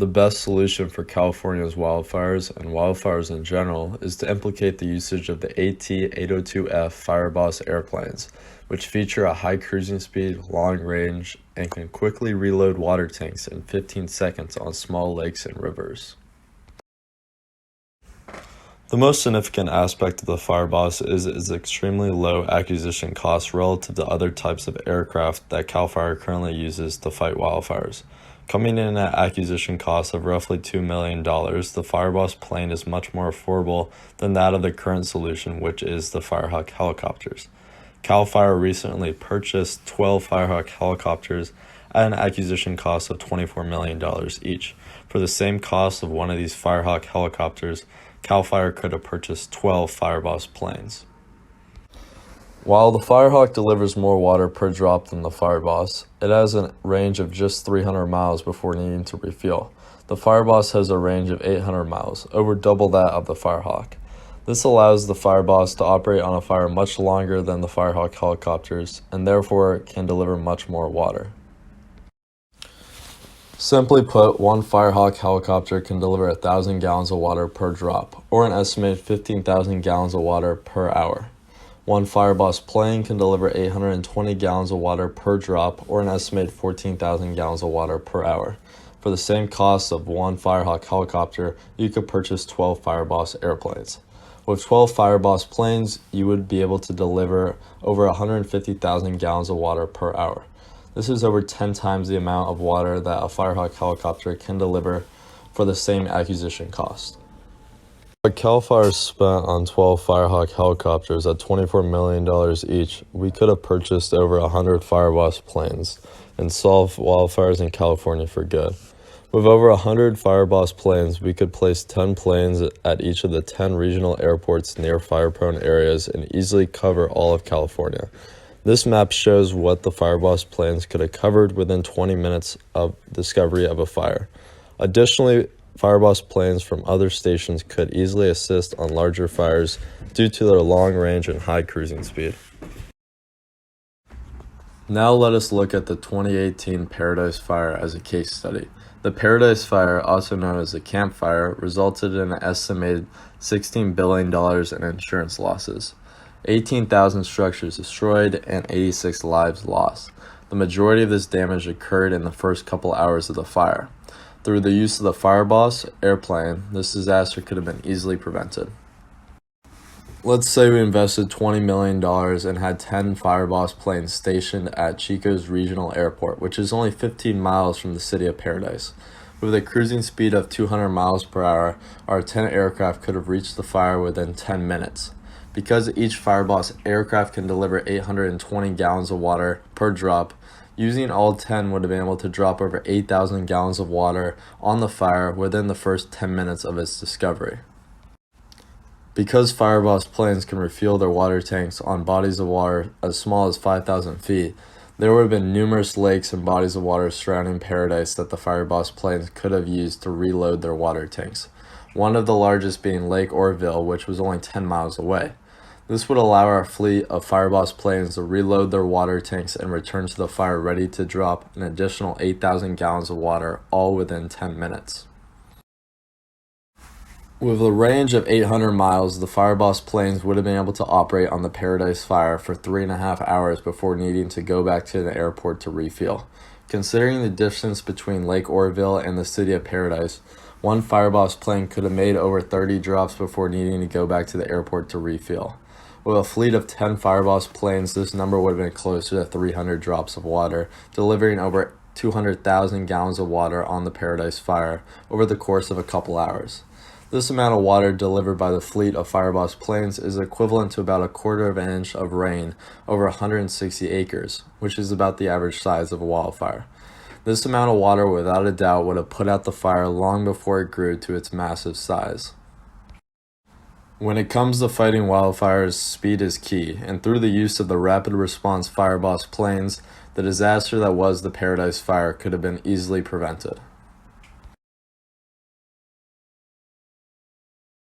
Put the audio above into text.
The best solution for California's wildfires and wildfires in general is to implicate the usage of the AT-802F Fireboss airplanes, which feature a high cruising speed, long range, and can quickly reload water tanks in 15 seconds on small lakes and rivers. The most significant aspect of the Fireboss is its extremely low acquisition cost relative to other types of aircraft that CAL FIRE currently uses to fight wildfires. Coming in at acquisition costs of roughly $2 million, the Fireboss plane is much more affordable than that of the current solution, which is the Firehawk helicopters. CAL FIRE recently purchased 12 Firehawk helicopters at an acquisition cost of $24 million each. For the same cost of one of these Firehawk helicopters, CAL FIRE could have purchased 12 Fireboss planes. While the Firehawk delivers more water per drop than the Fireboss, it has a range of just 300 miles before needing to refuel. The Fireboss has a range of 800 miles, over double that of the Firehawk. This allows the Fireboss to operate on a fire much longer than the Firehawk helicopters, and therefore can deliver much more water. Simply put, one Firehawk helicopter can deliver 1,000 gallons of water per drop, or an estimated 15,000 gallons of water per hour. One Fireboss plane can deliver 820 gallons of water per drop, or an estimated 14,000 gallons of water per hour. For the same cost of one Firehawk helicopter, you could purchase 12 Fireboss airplanes. With 12 Fireboss planes, you would be able to deliver over 150,000 gallons of water per hour. This is over 10 times the amount of water that a Firehawk helicopter can deliver for the same acquisition cost. What CAL FIRE spent on 12 Firehawk helicopters at $24 million each, we could have purchased over 100 Fireboss planes and solved wildfires in California for good. With over 100 Fireboss planes, we could place 10 planes at each of the 10 regional airports near fire-prone areas and easily cover all of California. This map shows what the Fireboss planes could have covered within 20 minutes of discovery of a fire. Additionally, Fireboss planes from other stations could easily assist on larger fires due to their long range and high cruising speed. Now let us look at the 2018 Paradise Fire as a case study. The Paradise Fire, also known as the Camp Fire, resulted in an estimated $16 billion in insurance losses. 18,000 structures destroyed and 86 lives lost. The majority of this damage occurred in the first couple hours of the fire. Through the use of the Fireboss airplane, this disaster could have been easily prevented. Let's say we invested $20 million and had 10 Fireboss planes stationed at Chico's Regional Airport, which is only 15 miles from the city of Paradise. With a cruising speed of 200 miles per hour, our 10 aircraft could have reached the fire within 10 minutes. Because each Fireboss aircraft can deliver 820 gallons of water per drop, using all 10 would have been able to drop over 8,000 gallons of water on the fire within the first 10 minutes of its discovery. Because Fireboss planes can refuel their water tanks on bodies of water as small as 5,000 feet, there would have been numerous lakes and bodies of water surrounding Paradise that the Fireboss planes could have used to reload their water tanks. One of the largest being Lake Oroville, which was only 10 miles away. This would allow our fleet of Fireboss planes to reload their water tanks and return to the fire ready to drop an additional 8,000 gallons of water, all within 10 minutes. With a range of 800 miles, the Fireboss planes would have been able to operate on the Paradise Fire for 3.5 hours before needing to go back to the airport to refuel. Considering the distance between Lake Oroville and the city of Paradise, one Fireboss plane could have made over 30 drops before needing to go back to the airport to refuel. With a fleet of 10 Fireboss planes, this number would have been closer to 300 drops of water, delivering over 200,000 gallons of water on the Paradise Fire over the course of a couple hours. This amount of water delivered by the fleet of Fireboss planes is equivalent to about 1/4 of an inch of rain over 160 acres, which is about the average size of a wildfire. This amount of water without a doubt would have put out the fire long before it grew to its massive size. When it comes to fighting wildfires, speed is key, and through the use of the rapid response Fireboss planes, the disaster that was the Paradise Fire could have been easily prevented.